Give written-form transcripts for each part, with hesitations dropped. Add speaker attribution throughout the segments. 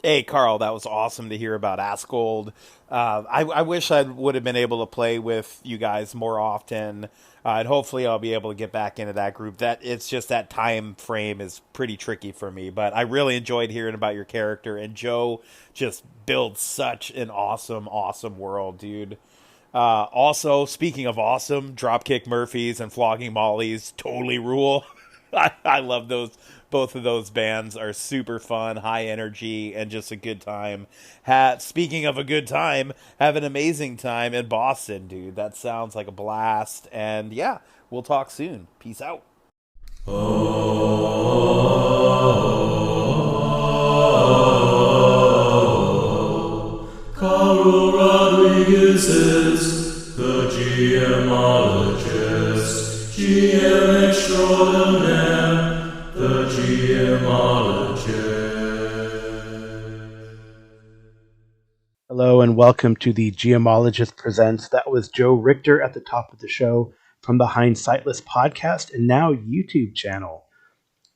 Speaker 1: Hey, Carl, that was awesome to hear about Askold. I wish I would have been able to play with you guys more often, and hopefully I'll be able to get back into that group. That it's just that time frame is pretty tricky for me, but I really enjoyed hearing about your character, and Joe just builds such an awesome world, dude. Also, speaking of awesome, Dropkick Murphys and Flogging Mollies totally rule. I love those. Both of those bands are super fun, high energy, and just a good time. Speaking of a good time, have an amazing time in Boston, dude. That sounds like a blast. And yeah, we'll talk soon. Peace out.
Speaker 2: Carl Rodriguez is the GMologist, GM extraordinaire, the GMologist.
Speaker 3: Hello and welcome to the Geomologist Presents. That was Joe Richter at the top of the show from the Hindsightless Podcast and now YouTube channel.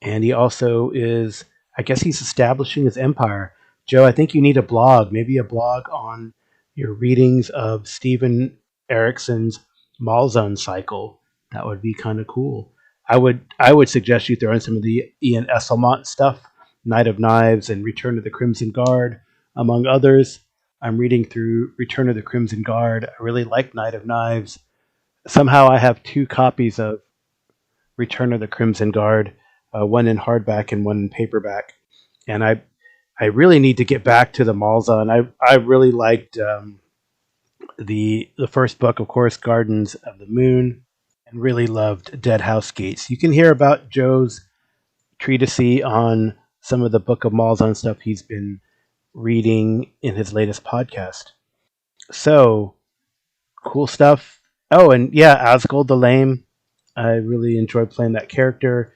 Speaker 3: And he also is, I guess he's establishing his empire. Joe, I think you need a blog, maybe a blog on your readings of Stephen Erickson's Malzone cycle. That would be kind of cool. I would suggest you throw in some of the Ian Esselmont stuff, Knight of Knives and Return of the Crimson Guard, among others. I'm reading through Return of the Crimson Guard. I really like Knight of Knives. Somehow I have 2 copies of Return of the Crimson Guard, one in hardback and one in paperback. And I really need to get back to the Malzone. I really liked the first book, of course, Gardens of the Moon, and really loved Dead House Gates. You can hear about Joe's treatise on some of the Book of Malzone stuff he's been reading in his latest podcast. So, cool stuff. Oh, and yeah, Asgold the Lame. I really enjoyed playing that character.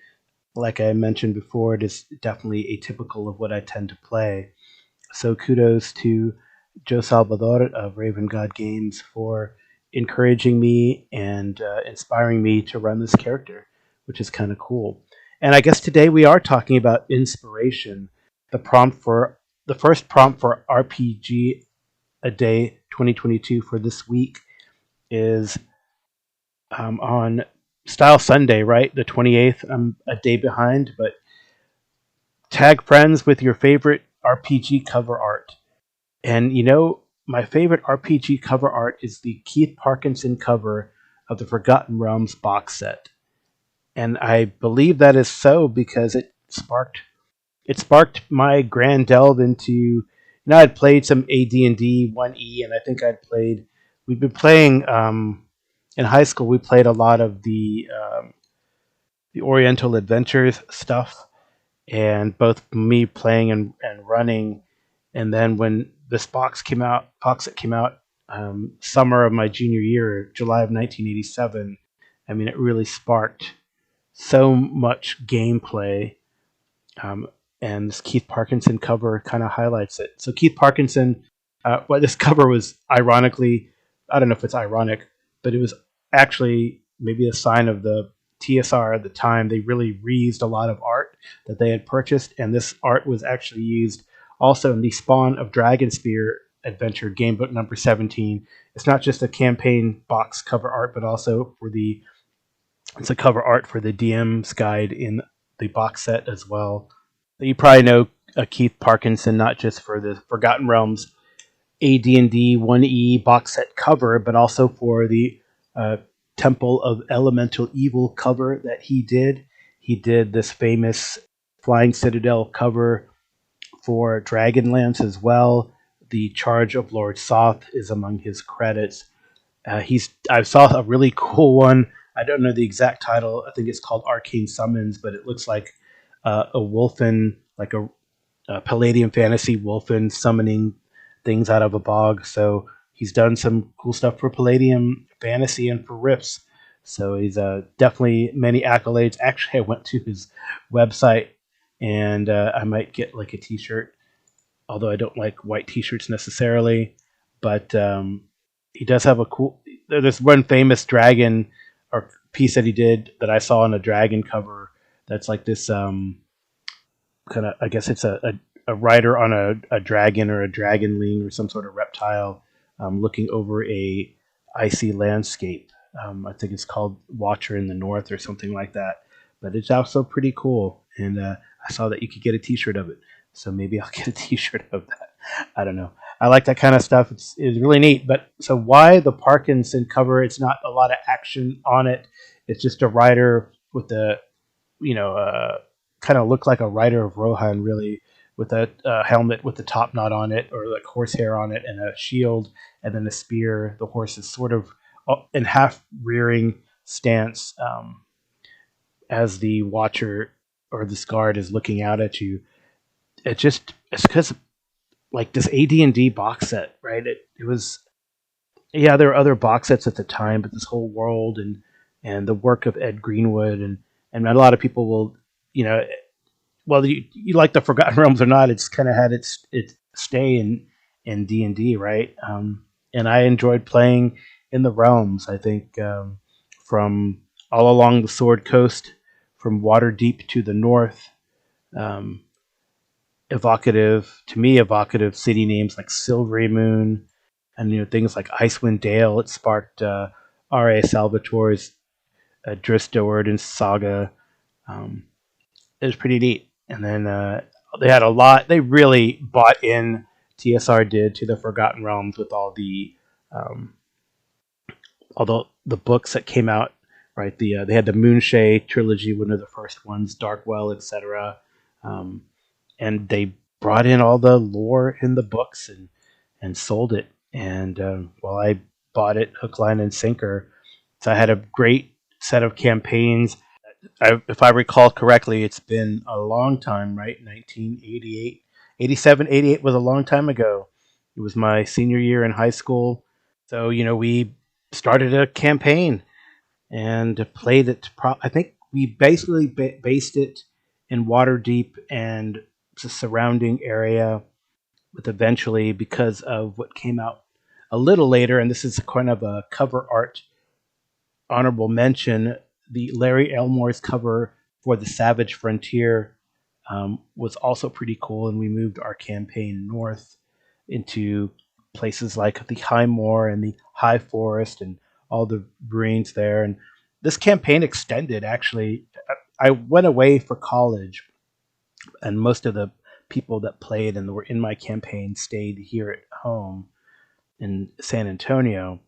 Speaker 3: Like I mentioned before, it is definitely atypical of what I tend to play. So kudos to Joe Salvador of Raven God Games for encouraging me and inspiring me to run this character, which is kind of cool. And I guess today we are talking about inspiration. The first prompt for RPG a Day 2022 for this week is on Style Sunday, right? The 28th. I'm a day behind, but tag friends with your favorite RPG cover art. And you know, my favorite RPG cover art is the Keith Parkinson cover of the Forgotten Realms box set. And I believe that is so because it sparked my grand delve into, I'd played some AD&D 1E, and I think we've been playing, in high school, we played a lot of the Oriental Adventures stuff, and both me playing and running, and then when this box set came out, summer of my junior year, July of 1987, I mean, it really sparked so much gameplay, and this Keith Parkinson cover kind of highlights it. So Keith Parkinson, this cover was ironically, I don't know if it's ironic, but it was actually maybe a sign of the TSR at the time. They really reused a lot of art that they had purchased, and this art was actually used also in the Spawn of Dragonspear adventure, Gamebook number 17. It's not just a campaign box cover art, but also it's a cover art for the DM's guide in the box set as well. You probably know Keith Parkinson not just for the Forgotten Realms AD&D 1E box set cover, but also for the Temple of Elemental Evil cover that he did. He did this famous Flying Citadel cover for Dragonlance as well. The Charge of Lord Soth is among his credits. I saw a really cool one. I don't know the exact title. I think it's called Arcane Summons, but it looks like a Wolfen, like a Palladium Fantasy Wolfen summoning things out of a bog. So he's done some cool stuff for Palladium Fantasy and for Rifts. So he's definitely many accolades. Actually, I went to his website, and I might get like a t-shirt, although I don't like white t-shirts necessarily. But he does have there's one famous dragon or piece that he did that I saw on a dragon cover that's like this kind of, I guess it's a a rider on a dragon or a dragonling or some sort of reptile, looking over a icy landscape. I think it's called Watcher in the North or something like that. But it's also pretty cool, and I saw that you could get a T-shirt of it, so maybe I'll get a T-shirt of that. I don't know. I like that kind of stuff. It's really neat. But so why the Parkinson cover? It's not a lot of action on it. It's just a rider with a kind of look like a rider of Rohan, really, with a helmet with the top knot on it, or like horsehair on it, and a shield, and then a spear. The horse is sort of in half rearing stance as the watcher or this guard is looking out at you. It's because like this AD&D box set, right? It was, yeah, there were other box sets at the time, but this whole world and the work of Ed Greenwood and a lot of people will, whether you like the Forgotten Realms or not, it's kind of had its stay in D&D, right? And I enjoyed playing in the realms. I think from all along the Sword Coast, from Waterdeep to the north, evocative city names like Silvery Moon, and things like Icewind Dale. It sparked R.A. Salvatore's Dristoord saga. It was pretty neat. And then they had a lot. They really bought in. TSR did to the Forgotten Realms with all the books that came out. Right, they had the Moonshae trilogy, one of the first ones, Darkwell, etc. And they brought in all the lore in the books and sold it. And I bought it hook, line, and sinker. So I had a great set of campaigns. If I recall correctly, it's been a long time, right? 1988, 87, 88 was a long time ago. It was my senior year in high school. So, we started a campaign and played it. I think we basically based it in Waterdeep and the surrounding area, but eventually, because of what came out a little later, and this is kind of a cover art honorable mention, the Larry Elmore's cover for the Savage Frontier was also pretty cool, and we moved our campaign north into places like the High Moor and the High Forest and all the ruins there. And this campaign extended, actually. I went away for college, and most of the people that played and were in my campaign stayed here at home in San Antonio.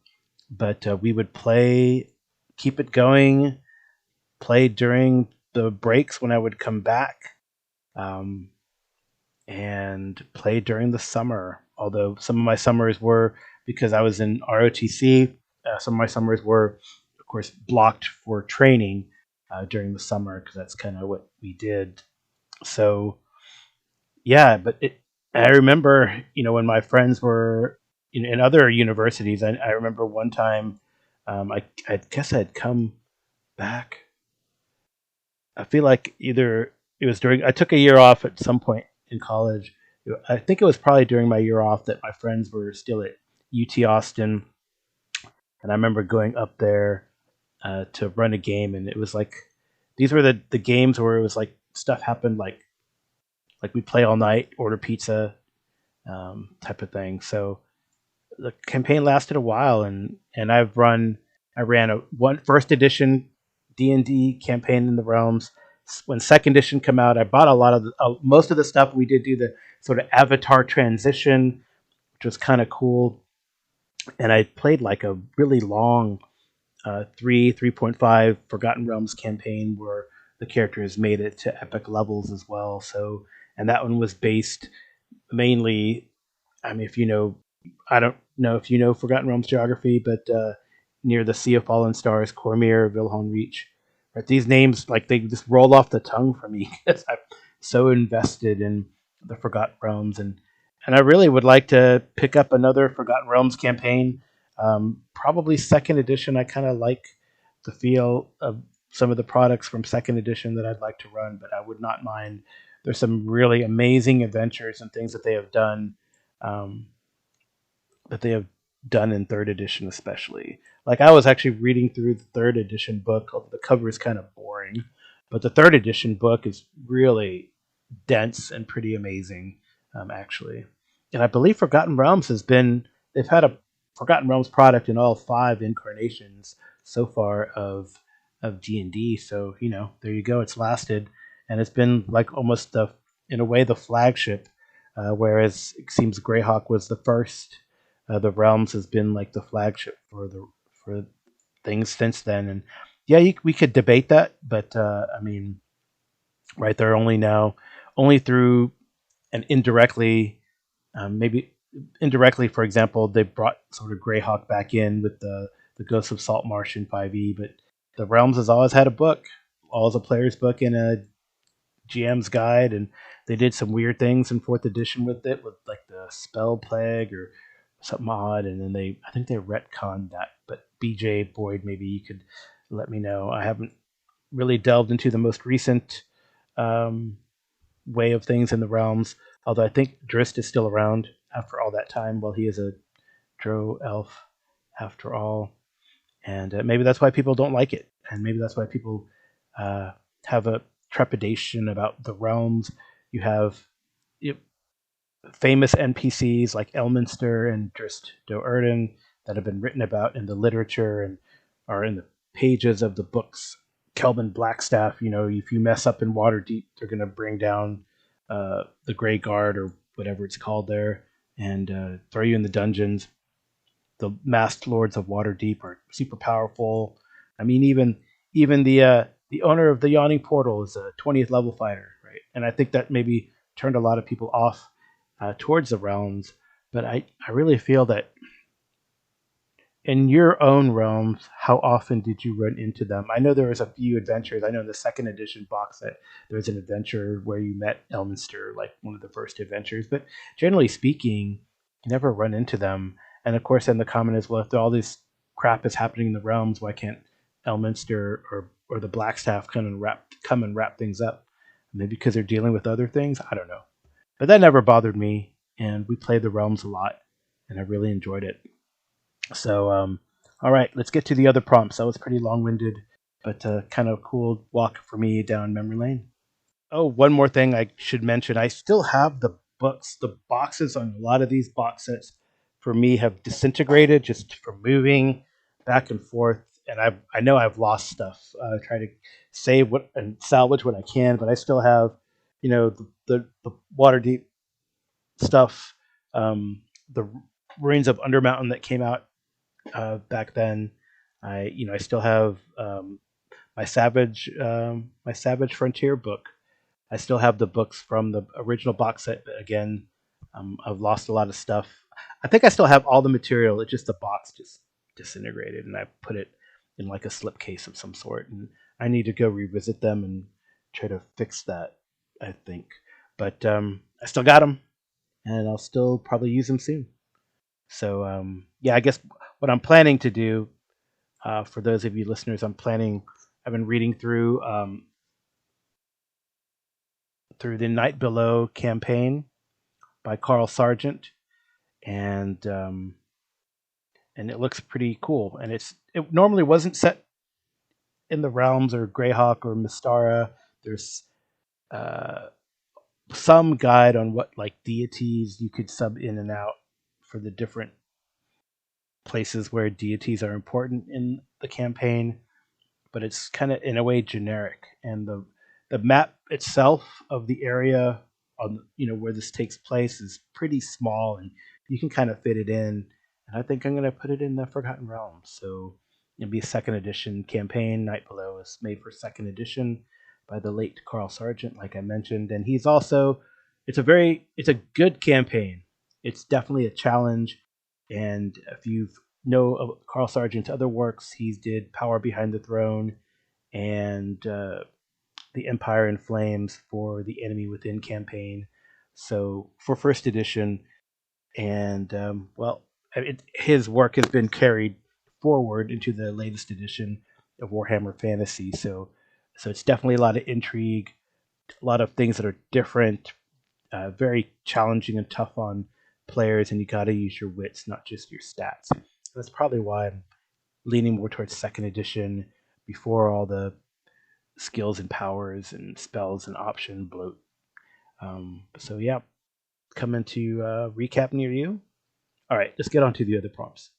Speaker 3: But we would keep it going, play during the breaks when I would come back, and play during the summer. Although some of my summers were, because I was in ROTC, some of my summers were, of course, blocked for training during the summer, because that's kind of what we did. So, yeah, but I remember, when my friends were in other universities. I remember one time, I guess I'd come back. I feel like either it was I took a year off at some point in college. I think it was probably during my year off that my friends were still at UT Austin, and I remember going up there to run a game, and it was like, these were the games where it was like stuff happened, like we'd play all night, order pizza, type of thing. So the campaign lasted a while, and I ran a first edition D&D campaign in the realms. When second edition came out, I bought a lot of most of the stuff. We did do the sort of avatar transition, which was kind of cool. And I played like a really long 3.5 Forgotten Realms campaign where the characters made it to epic levels as well. So, and that one was based mainly, I mean, I don't know if you know Forgotten Realms geography, but near the Sea of Fallen Stars, Cormyr, Wilhelm Reach. Right? These names, like, they just roll off the tongue for me because I'm so invested in the Forgotten Realms, and I really would like to pick up another Forgotten Realms campaign. Probably second edition. I kind of like the feel of some of the products from second edition that I'd like to run, but I would not mind. There's some really amazing adventures and things that they have done. In third edition, especially. Like, I was actually reading through the third edition book, although the cover is kind of boring, but the third edition book is really dense and pretty amazing. actually. And I believe Forgotten Realms they've had a Forgotten Realms product in all 5 incarnations so far of D&D. So, there you go. It's lasted, and it's been like almost in a way, the flagship. Whereas it seems Greyhawk was the first. The Realms has been like the flagship for things since then. And yeah, we could debate that, but I mean, right? They're only through and indirectly, maybe indirectly, for example, they brought sort of Greyhawk back in with the Ghosts of Saltmarsh in 5e, but the Realms has always had a book, always a player's book and a GM's guide, and they did some weird things in 4th edition with it, with like the spell plague or something odd, and then I think they retconned that. But BJ Boyd, maybe you could let me know. I haven't really delved into the most recent way of things in the Realms, although I think Drist is still around after all that time. Well, he is a Drow elf after all, and maybe that's why people don't like it, and maybe that's why people have a trepidation about the Realms. You have famous NPCs like Elminster and Drist Do'Urden that have been written about in the literature and are in the pages of the books. Kelvin Blackstaff, if you mess up in Waterdeep, they're going to bring down the Grey Guard or whatever it's called there and throw you in the dungeons. The Masked Lords of Waterdeep are super powerful. I mean, even the owner of the Yawning Portal is a 20th level fighter, right? And I think that maybe turned a lot of people off towards the Realms. But I really feel that in your own realms, how often did you run into them? I know there was a few adventures. I know in the 2nd edition box set, there was an adventure where you met Elminster, like one of the first adventures. But generally speaking, you never run into them. And of course, then the comment is, well, if all this crap is happening in the realms, why can't Elminster or the Blackstaff come and wrap things up? Maybe because they're dealing with other things. I don't know, but that never bothered me. And we played the realms a lot, and I really enjoyed it. So, all right, let's get to the other prompts. That was pretty long-winded, but kind of cool walk for me down memory lane. Oh, one more thing I should mention. I still have the books. The boxes on a lot of these box sets for me have disintegrated just from moving back and forth. And I know I've lost stuff. Try to save and salvage what I can, but I still have, the Waterdeep stuff, the Ruins of Undermountain that came out back then. I still have my Savage Frontier book. I still have the books from the original box set, but again, I've lost a lot of stuff. I think I still have all the material. It's just the box just disintegrated, and I put it in like a slipcase of some sort. And I need to go revisit them and try to fix that, I think. But I still got them, and I'll still probably use them soon. So yeah, I guess what I'm planning to do, for those of you listeners, I've been reading through the Night Below campaign by Carl Sargent, and it looks pretty cool. And it normally wasn't set in the Realms or Greyhawk or Mystara. There's some guide on what like deities you could sub in and out for the different places where deities are important in the campaign, but it's kind of in a way generic. And the map itself of the area on where this takes place is pretty small, and you can kind of fit it in. And I think I'm going to put it in the Forgotten Realms. So it'll be a 2nd edition campaign. Night Below is made for 2nd edition by the late Carl Sargent, like I mentioned, and he's also it's a good campaign. It's definitely a challenge, and if you know of Carl Sargent's other works, he did Power Behind the Throne and The Empire in Flames for the Enemy Within campaign. So for 1st edition, and his work has been carried forward into the latest edition of Warhammer Fantasy. So it's definitely a lot of intrigue, a lot of things that are different, very challenging and tough on players, and you got to use your wits, not just your stats. That's probably why I'm leaning more towards 2nd edition before all the skills and powers and spells and option bloat. So yeah, coming to recap near you? All right, let's get on to the other prompts.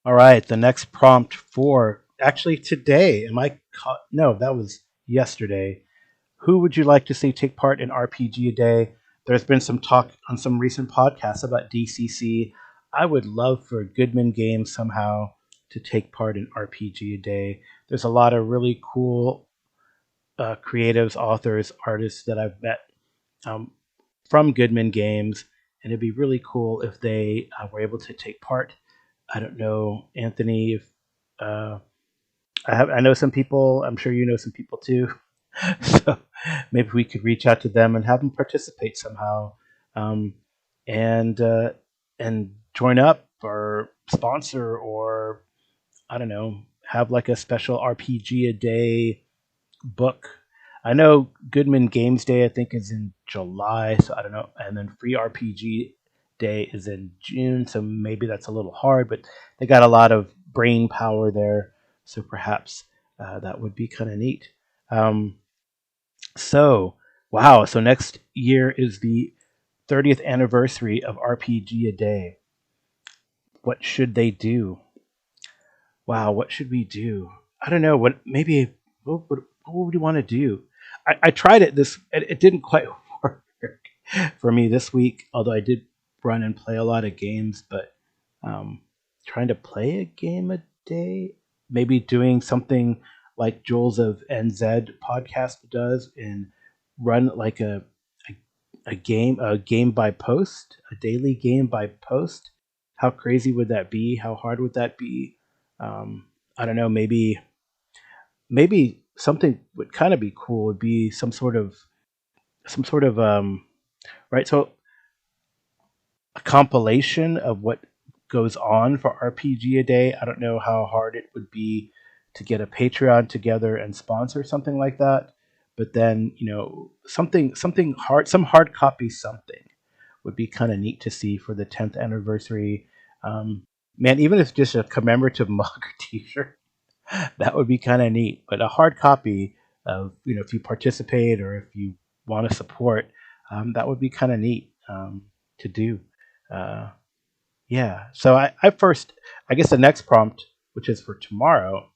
Speaker 3: All right, the next prompt for actually today. No, that was yesterday. Who would you like to see take part in RPG a day? There's been some talk on some recent podcasts about DCC. I would love for Goodman Games somehow to take part in RPG a day. There's a lot of really cool creatives, authors, artists that I've met um, from Goodman Games, and it'd be really cool if they were able to take part. I don't know, Anthony, if uh, I know some people. I'm sure you know some people too. So maybe we could reach out to them and have them participate somehow, um, and and join up or sponsor, or I don't know, have like a special RPG a day book. I know Goodman Games Day I think is in July, so I don't know, and then Free RPG Day is in June, so maybe that's a little hard, but they got a lot of brain power there, so perhaps that would be kind of neat. Um, so, wow. So next year is the 30th anniversary of RPG a Day. What should they do? Wow, what should we do? I don't know. What would you want to do? I tried it it didn't quite work for me this week, although I did run and play a lot of games, but um, trying to play a game a day, maybe doing something like Jules of NZ podcast does and run like a game by post, a daily game by post. How crazy would that be? How hard would that be? I don't know. Maybe something would kind of be cool. Would be some sort of right. So a compilation of what goes on for RPG a day. I don't know how hard it would be to get a Patreon together and sponsor something like that. But then, something hard, some hard copy something would be kind of neat to see for the 10th anniversary. Man, even if it's just a commemorative mug or T-shirt, that would be kind of neat. But a hard copy of, if you participate or if you want to support, that would be kind of neat to do. Uh, yeah. So I guess the next prompt, which is for tomorrow,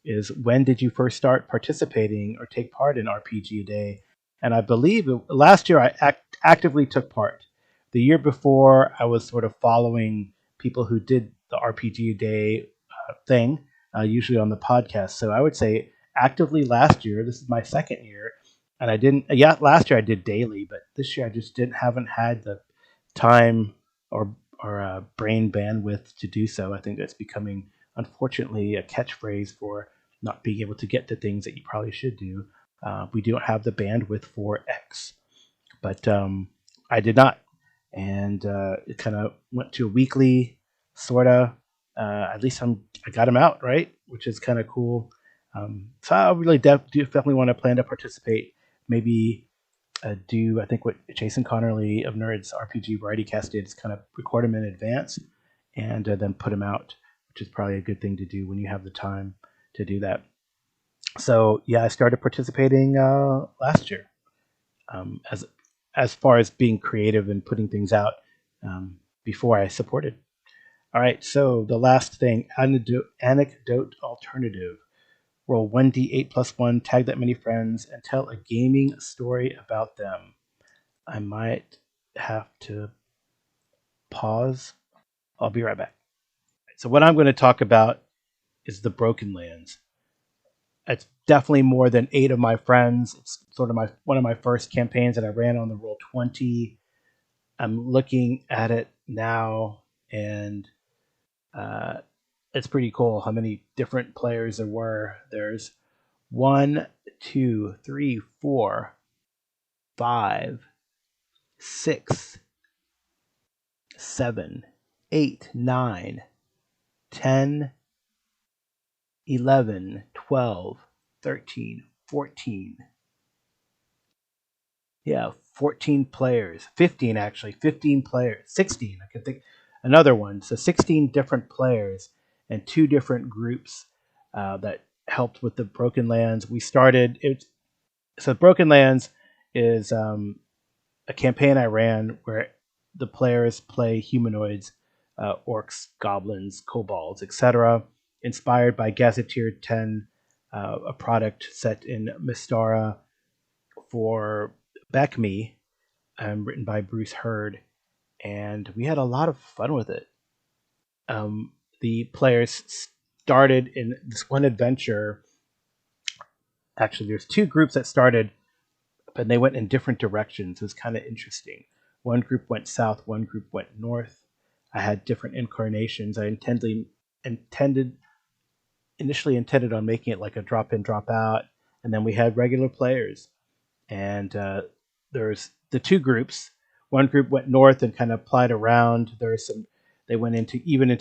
Speaker 3: is when did you first start participating or take part in RPG Day? And I believe last year I actively took part. The year before, I was sort of following people who did the RPG Day thing, usually on the podcast. So I would say actively last year. This is my second year, and I didn't. Yeah, last year I did daily, but this year I just haven't had the time or brain bandwidth to do so. I think that's becoming, unfortunately, a catchphrase for not being able to get to things that you probably should do. We don't have the bandwidth for X, but I did not, and it kind of went to a weekly sort of. At least I got them out right, which is kind of cool. So I really definitely want to plan to participate. Maybe do I think what Jason Connerly of Nerds RPG Variety Cast did is kind of record them in advance and then put them out, which is probably a good thing to do when you have the time to do that. So yeah, I started participating last year as far as being creative and putting things out before I supported. All right, so the last thing, anecdote alternative. Roll 1d8 plus 1, tag that many friends, and tell a gaming story about them. I might have to pause. I'll be right back. So what I'm going to talk about is the Broken Lands. It's definitely more than 8 of my friends. It's sort of one of my first campaigns that I ran on the Roll20. I'm looking at it now, and it's pretty cool how many different players there were. There's 1, 2, 3, 4, 5, 6, 7, 8, 9, 10, 11, 12, 13, 14. Yeah, 14 players. 15 actually. 15 players. 16. I can think. another one. So 16 different players and 2 different groups that helped with the Broken Lands. We started it. So Broken Lands is a campaign I ran where the players play humanoids, orcs, goblins, kobolds, etc., inspired by Gazetteer 10, a product set in Mystara for BECME, written by Bruce Hurd, and we had a lot of fun with it. The players started in this one adventure. Actually, there's 2 groups that started, but they went in different directions. It was kind of interesting. One group went south, one group went north. I had different incarnations. I initially intended on making it like a drop in, drop out, and then we had regular players. And there's the 2 groups. One group went north and kind of plied around. They went into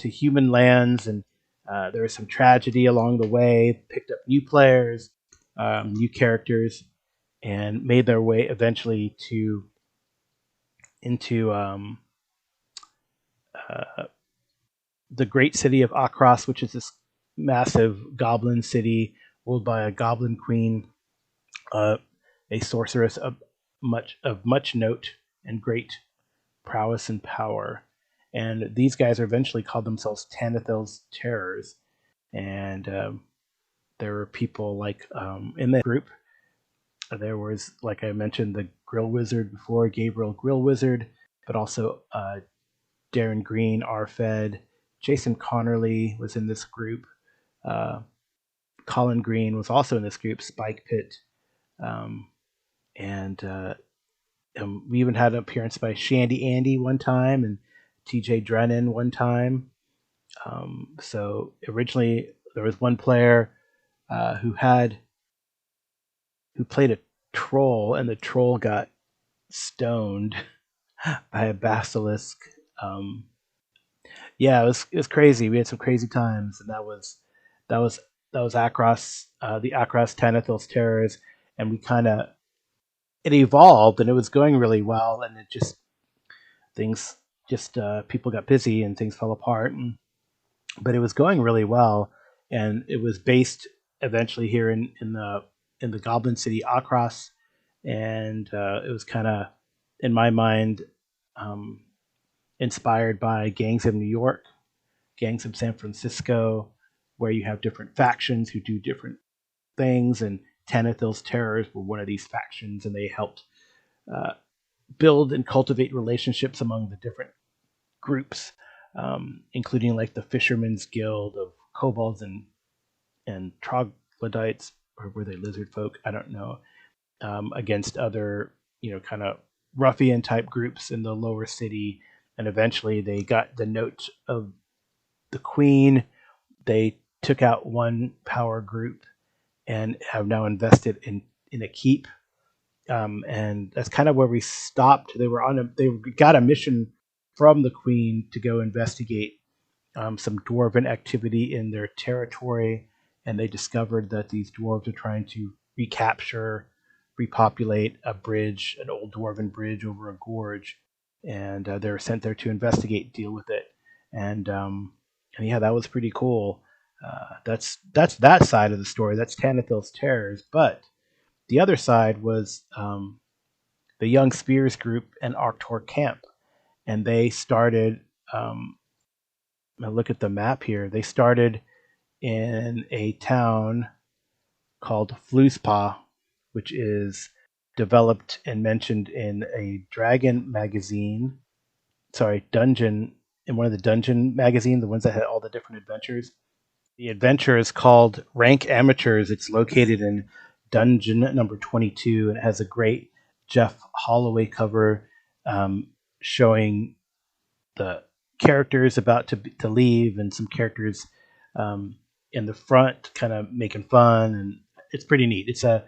Speaker 3: human lands, and there was some tragedy along the way. Picked up new players, new characters, and made their way eventually into the great city of Akros, which is this massive goblin city ruled by a goblin queen, a sorceress of much note and great prowess and power. And these guys eventually called themselves Tanithil's Terrors. And there were people like in the group. There was, like I mentioned, the Grill Wizard before, Gabriel Grill Wizard, but also Darren Green, Arfed, Jason Connerly was in this group. Colin Green was also in this group, Spike Pit. And we even had an appearance by Shandy Andy one time and TJ Drennan one time. So originally there was one player who played a troll, and the troll got stoned by a basilisk. Yeah, it was crazy. We had some crazy times, and that was Akros, the Akros Tanithil's Terrors, and it evolved, and it was going really well, and people got busy and things fell apart, but it was going really well, and it was based eventually here in the Goblin City Akros, and it was kind of, in my mind, inspired by Gangs of New York, Gangs of San Francisco, where you have different factions who do different things, and Tanithil's Terrors were one of these factions, and they helped build and cultivate relationships among the different groups, including like the Fishermen's Guild of Kobolds and Troglodytes, or were they lizard folk? I don't know. Against other, kind of ruffian type groups in the lower city, and eventually they got the note of the Queen. They took out one power group and have now invested in a keep, and that's kind of where we stopped. They got a mission from the Queen to go investigate some dwarven activity in their territory, and they discovered that these dwarves are trying to repopulate a bridge, an old dwarven bridge over a gorge, and they were sent there to investigate, deal with it, and yeah, that was pretty cool. That's that side of the story. That's Tanithil's Terrors. But the other side was the Young Spears group and Arctor Camp, and they started. I look at the map here. They started in a town called Fluspa, which is developed and mentioned in a dungeon, in one of the dungeon magazines, the ones that had all the different adventures. The adventure is called Rank Amateurs. It's located in dungeon number 22, and it has a great Jeff Holloway cover showing the characters about to leave, and some characters in the front kind of making fun, and it's pretty neat. It's a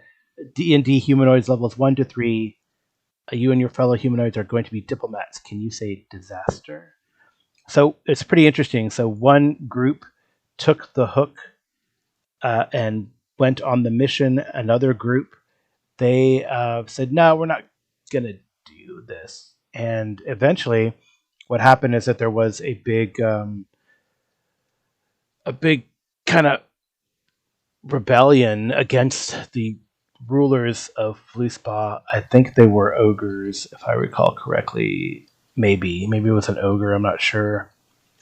Speaker 3: D&D humanoids levels 1 to 3. You and your fellow humanoids are going to be diplomats. Can you say disaster? So it's pretty interesting. So one group took the hook and went on the mission. Another group, they said, no, we're not going to do this. And eventually what happened is that there was a big kind of rebellion against the rulers of Fluspa. I think they were ogres, if I recall correctly. Maybe it was an ogre. I'm not sure.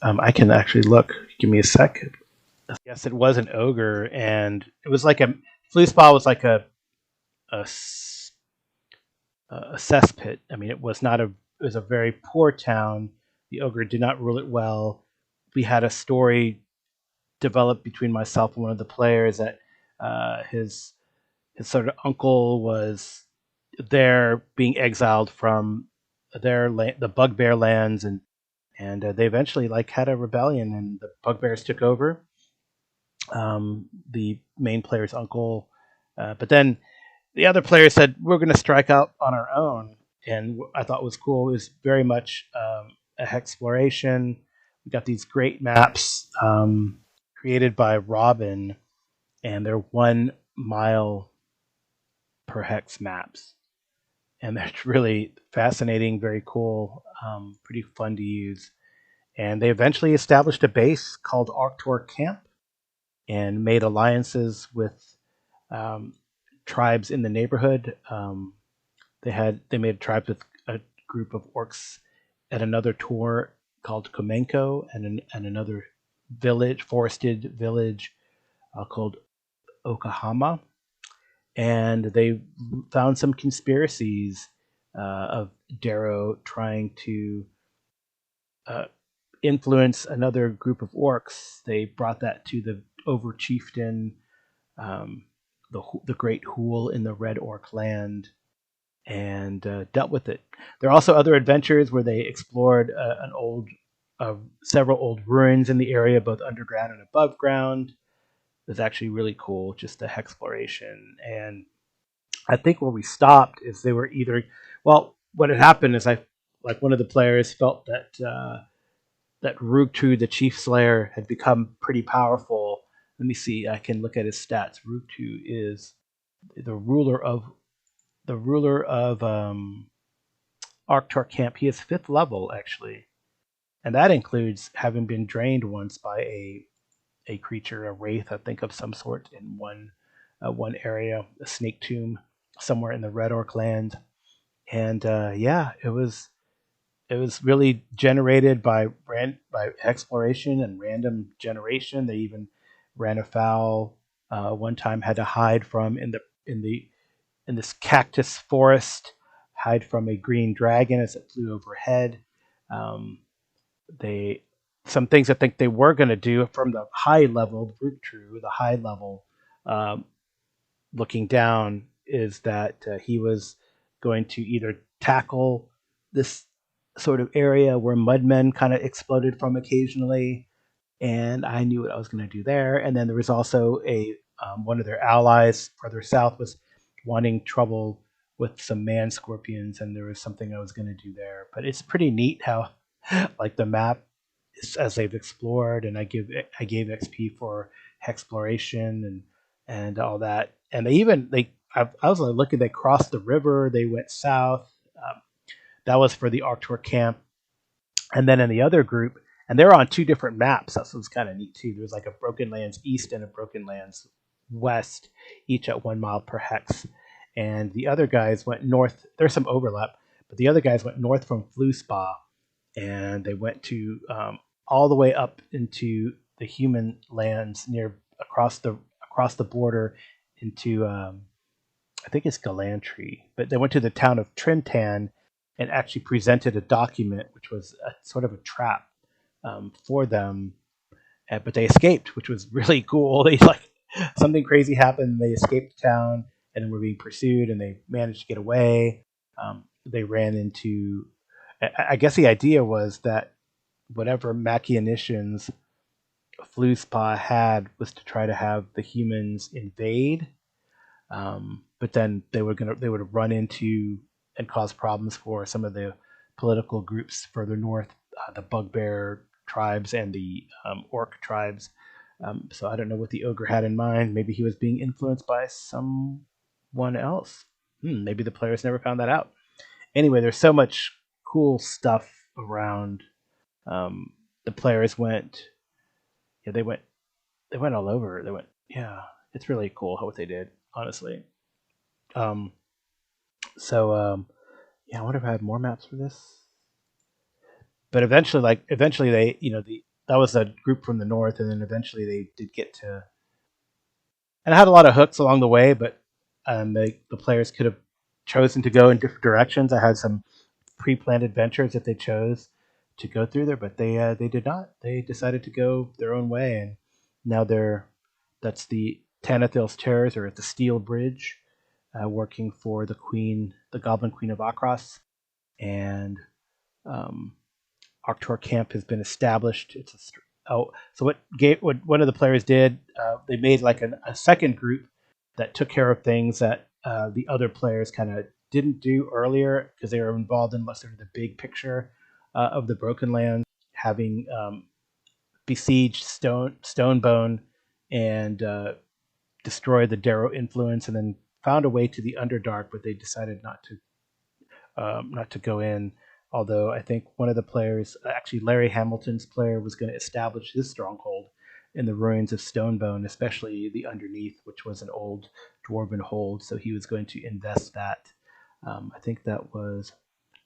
Speaker 3: I can actually look. Give me a sec. Yes, it was an ogre, and it was like Fluspa was like a cesspit. I mean, it was not a. It was a very poor town. The ogre did not rule it well. We had a story developed between myself and one of the players that his sort of uncle was there being exiled from the Bugbear lands, and they eventually had a rebellion, and the Bugbears took over. The main player's uncle, but then the other player said we're going to strike out on our own, and what I thought was cool. It was very much a exploration. We got these great maps created by Robin, and they're 1 mile per hex maps, and they're really fascinating, very cool, pretty fun to use. And they eventually established a base called Arctor Camp and made alliances with tribes in the neighborhood. They made tribes with a group of orcs at another tour called Komenko, and another forested village called Okahama. And they found some conspiracies of Darrow trying to influence another group of orcs. They brought that to the over chieftain, the great Hool in the Red Orc land, and dealt with it. There are also other adventures where they explored several old ruins in the area, both underground and above ground. It was actually really cool, just the exploration. And I think where we stopped is they were what had happened is one of the players felt that that Rugtu, the Chief Slayer, had become pretty powerful. Let me see. I can look at his stats. Rugtu is the ruler of Arctor Camp. He is 5th level, actually, and that includes having been drained once by a creature, a wraith, I think, of some sort in one area, a snake tomb somewhere in the Red Orc land. And it was really generated by exploration and random generation. They even ran afoul one time, had to hide from in this cactus forest, hide from a green dragon as it flew overhead. Some things I think they were going to do from the high level, the high level, looking down, is that he was going to either tackle this sort of area where mudmen kind of exploded from occasionally, and I knew what I was going to do there. And then there was also one of their allies further south was wanting trouble with some man scorpions, and there was something I was going to do there. But it's pretty neat how the map, as they've explored, and I gave XP for exploration and all that. And I was looking. They crossed the river. They went south. That was for the Arctor Camp, and then in the other group, and they're on 2 different maps. That was kind of neat too. There was like a Broken Lands East and a Broken Lands West, each at 1 mile per hex. And the other guys went north. There's some overlap, but the other guys went north from Fluspa, and they went to all the way up into the human lands across the border into I think it's Galantry. But they went to the town of Trintan and actually presented a document which was sort of a trap for them, but they escaped, which was really cool. They something crazy happened. They escaped town and were being pursued, and they managed to get away. They ran into. I guess the idea was that whatever machinations Fluspa had was to try to have the humans invade, but then they would run into and cause problems for some of the political groups further north, the Bugbear tribes and the Orc tribes. So I don't know what the ogre had in mind. Maybe he was being influenced by someone else. Maybe the players never found that out. Anyway, there's so much cool stuff around The players went, yeah, they went all over. They went, yeah, it's really cool what they did, honestly. Um, yeah, I wonder if I have more maps for this. But eventually they, that was a group from the north, and then eventually they did get to, and I had a lot of hooks along the way, but the players could have chosen to go in different directions. I had some pre-planned adventures if they chose to go through there, but they did not. They decided to go their own way, and now that's the Tanathil's Terrors, or at the Steel Bridge, working for the Queen, the Goblin Queen of Akros, and um, Arctur Camp has been established. So what one of the players did, they made like a second group that took care of things that the other players kind of didn't do earlier because they were involved in less of the big picture of the Broken Land, having besieged Stonebone and destroyed the Darrow influence, and then found a way to the Underdark, but they decided not to go in. Although I think one of the players, actually Larry Hamilton's player, was going to establish his stronghold in the ruins of Stonebone, especially the underneath, which was an old dwarven hold. So he was going to invest that. I think that was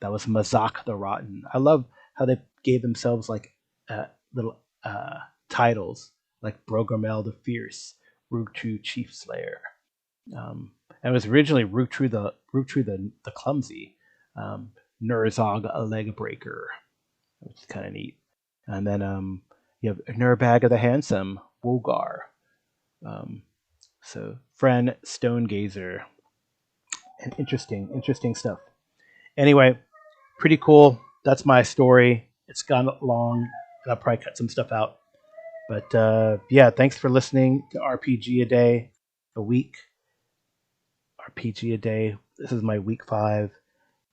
Speaker 3: Mazak the Rotten. I love how they gave themselves like little titles, like Brogomel the Fierce, Rugtru Chief Slayer. And it was originally Rugtru the Clumsy. Nurzog, a leg breaker, which is kind of neat. And then you have Nurbag the Handsome, Wogar. So Fren, Stonegazer, and interesting stuff. Anyway, pretty cool. That's my story. It's gone long, and I'll probably cut some stuff out. But yeah, thanks for listening to RPG a Day, a week. RPG a Day. This is my week 5.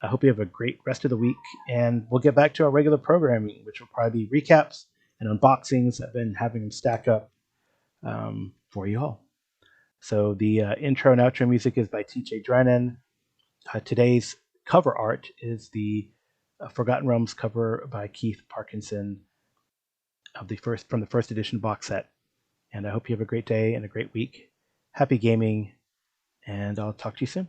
Speaker 3: I hope you have a great rest of the week, and we'll get back to our regular programming, which will probably be recaps and unboxings. I've been having them stack up for you all. So the intro and outro music is by TJ Drennan. Today's cover art is the Forgotten Realms cover by Keith Parkinson from the first edition box set. And I hope you have a great day and a great week. Happy gaming, and I'll talk to you soon.